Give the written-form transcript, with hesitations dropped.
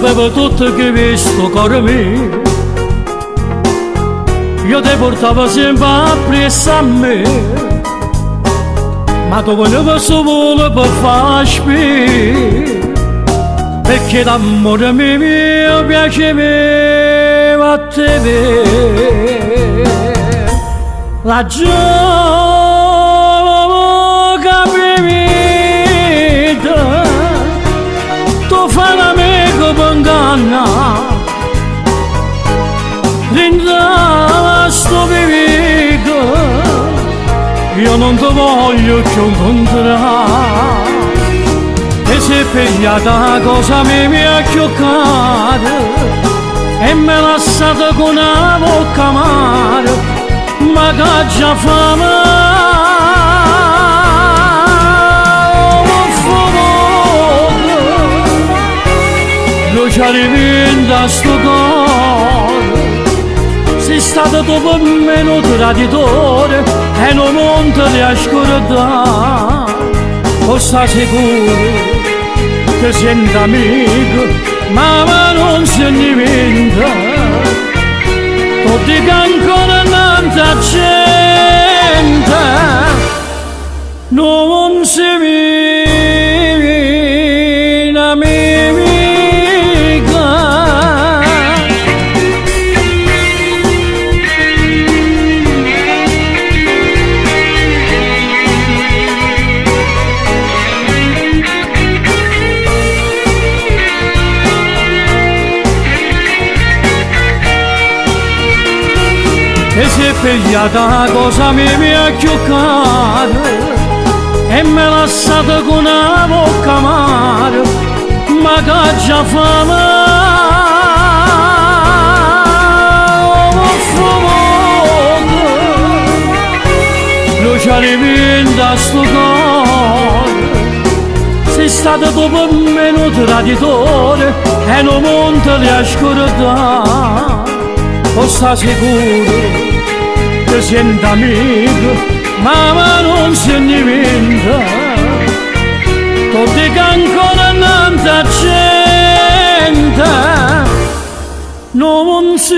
sapevo tutto che visto cuore mio, io ti portavo sempre appresso a me, ma tu volevi solo per far spiro, perché l'amore mio piaceva a te. La gioca vita, tu fai l'amico per ingannare, rinda sto vivito, io non ti voglio più incontrare. E se pigliata cosa mi ha chioccato e me l'ha lasciata con una bocca amara, ma che già fame lo ci arriva sto cuore, sei stato tu per me un traditore e non monta di ascoltare. O sta sicuro che senti amico, ma non si diventa, tu dica ancora tanta gente, non si viene amica. E si è pigliata cosa mi ha chioccato e me l'ha lasciata con una bocca amara, ma che già fame lo ci arriva sto cuore, sei stato tu per me un traditore e non monta di ascoltare. O sta sicuro che senti amico, ma non si diventa, tu dica ancora tanta gente, non si